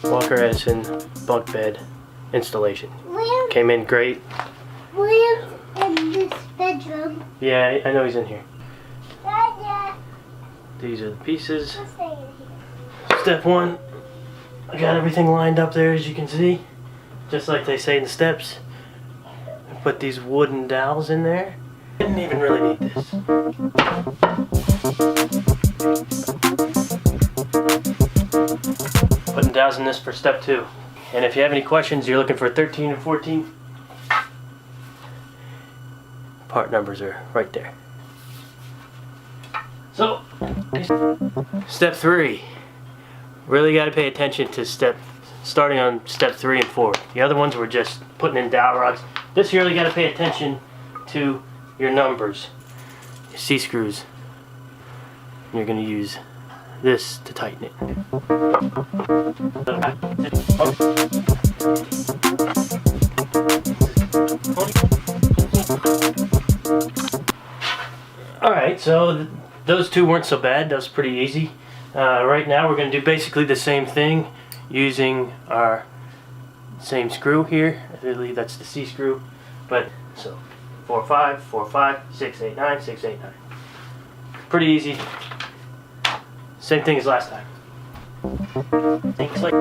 Walker Edison Bunk Bed installation. Came in great. William's in this bedroom. Yeah, I know he's in here. Dad, These are the pieces. let's stay in here. Step one, I got everything lined up there, as you can see. Just like they say in the steps. I put these wooden dowels in there. Didn't even really need this. Putting dowels in this for step two. And if you have any questions, you're looking for 13 and 14, part numbers are right there. So, step three. Really got to pay attention to starting on step 3 and 4. The other ones were just putting in dowel rods. This you really got to pay attention to your numbers, your C-screws. You're going to use this to tighten it. Alright, so those two weren't so bad. That was pretty easy. Right now we're going to do basically the same thing using our same screw here. I believe that's the C screw. But so 4, 5, 4, 5, 6, 8, 9, 6, 8, 9. Pretty easy. Same thing as last time. Things like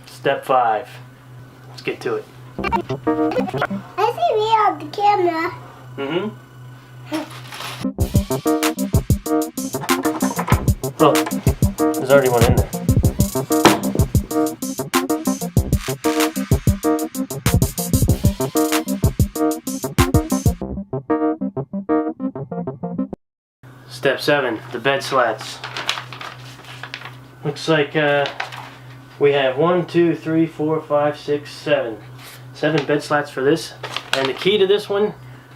step 5. Let's get to it. I see me on the camera. Oh, there's already one in there. Step 7, the bed slats. Looks like we have 1, 2, 3, 4, 5, 6, 7. 7 bed slats for this. And the key to this one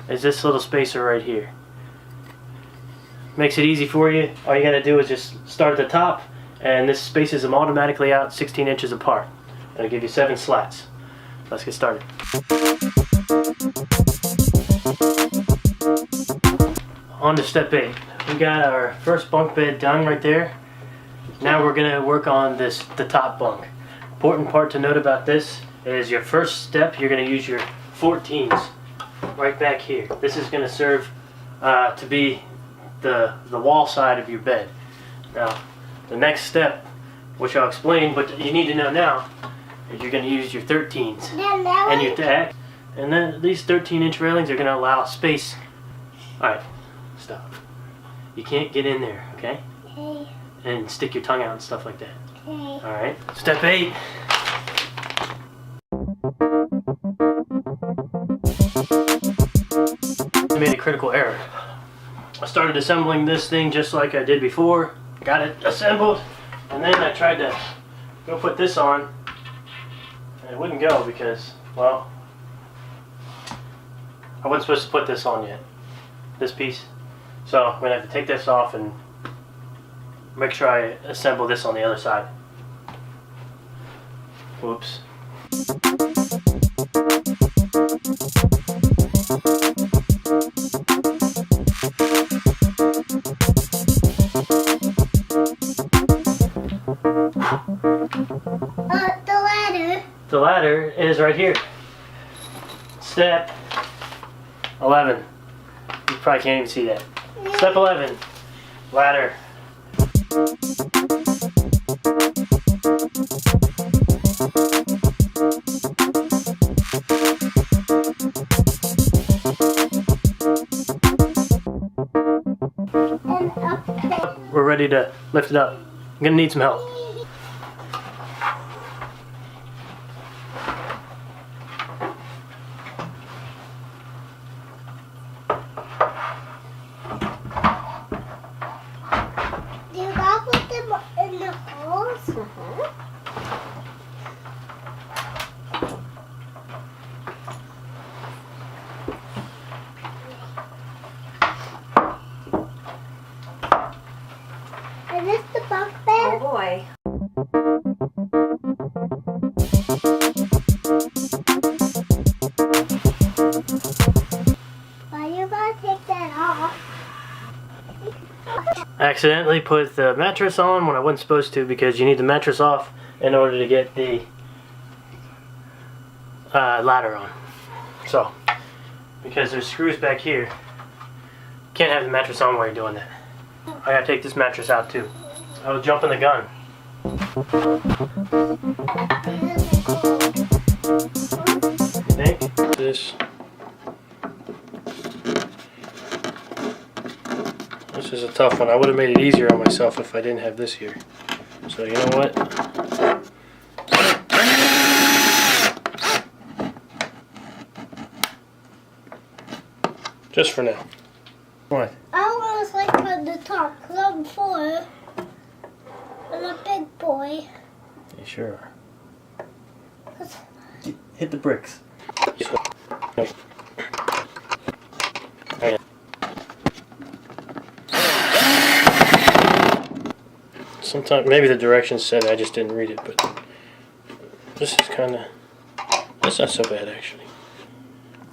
is this little spacer right here. Makes it easy for you. All you gotta do is just start at the top, and this spaces them automatically out 16 inches apart. It'll give you 7 slats. Let's get started. On to step 8. We got our first bunk bed done right there. Now we're gonna work on the top bunk. Important part to note about this is your first step, you're gonna use your 14s right back here. This is gonna serve to be the wall side of your bed. Now, the next step, which I'll explain, but you need to know now, is you're going to use your 13s and your deck, and then these 13-inch railings are going to allow space. All right, stop. You can't get in there, okay? Okay. And stick your tongue out and stuff like that. Okay. All right. Step 8. I made a critical error. I started assembling this thing just like I did before, got it assembled, and then I tried to go put this on, and it wouldn't go because, well, I wasn't supposed to put this on yet, this piece. So I'm going to have to take this off and make sure I assemble this on the other side. Whoops. The ladder. The ladder is right here. Step 11. You probably can't even see that. Step 11. Ladder. And up there. We're ready to lift it up. I'm gonna need some help. Do you not put them in the holes? Is this the bunk bed? Oh boy. Why you gotta take that off? I accidentally put the mattress on when I wasn't supposed to, because you need the mattress off in order to get the ladder on. So, because there's screws back here, can't have the mattress on while you're doing that. I gotta take this mattress out too. I was jumping the gun. You think? This is a tough one. I would have made it easier on myself if I didn't have this here. So you know what? Just for now. What? I want to sleep on the top because I'm 4 and a big boy. You sure are. Hit the bricks. Sometimes, maybe the directions said, I just didn't read it, but this is kind of, that's not so bad actually.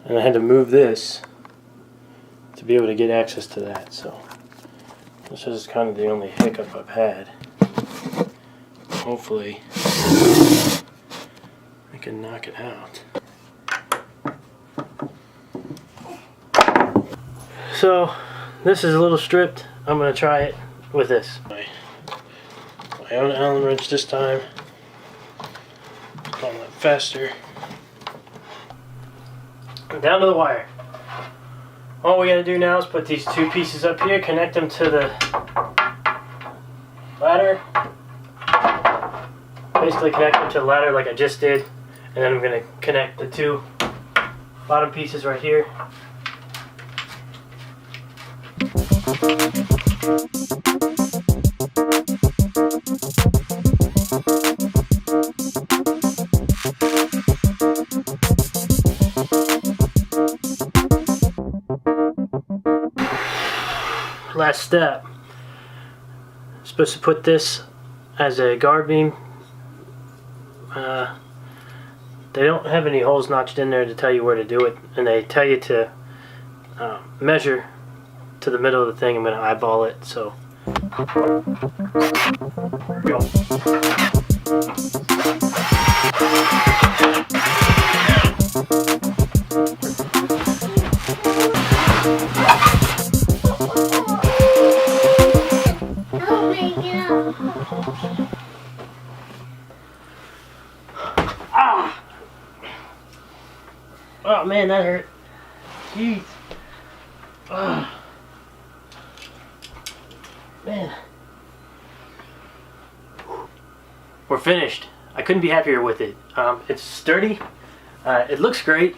And I had to move this to be able to get access to that, so this is kind of the only hiccup I've had. Hopefully I can knock it out. So this is a little stripped. I'm going to try it with this. My own Allen wrench this time. Going a lot faster. Down to the wire. All we gotta do now is put these 2 pieces up here, connect them to the ladder. Basically connect them to the ladder like I just did. And then I'm gonna connect the 2 bottom pieces right here. Last step. I'm supposed to put this as a guard beam. They don't have any holes notched in there to tell you where to do it, and they tell you to measure to the middle of the thing. I'm going to eyeball it, so here we go. Ah! Oh man, that hurt. Jeez. Ah. Man. We're finished. I couldn't be happier with it. It's sturdy. It looks great.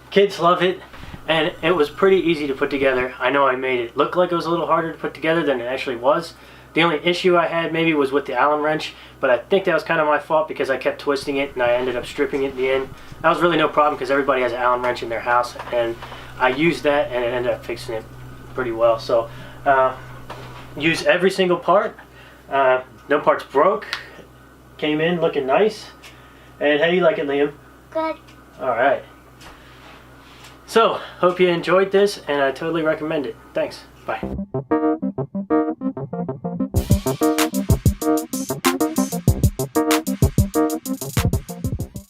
Kids love it. And it was pretty easy to put together. I know I made it look like it was a little harder to put together than it actually was. The only issue I had maybe was with the Allen wrench, but I think that was kind of my fault because I kept twisting it and I ended up stripping it in the end. That was really no problem because everybody has an Allen wrench in their house, and I used that and it ended up fixing it pretty well. So use every single part. No parts broke. Came in looking nice. And how do you like it, Liam? Good. Alright. So, hope you enjoyed this, and I totally recommend it. Thanks. Bye.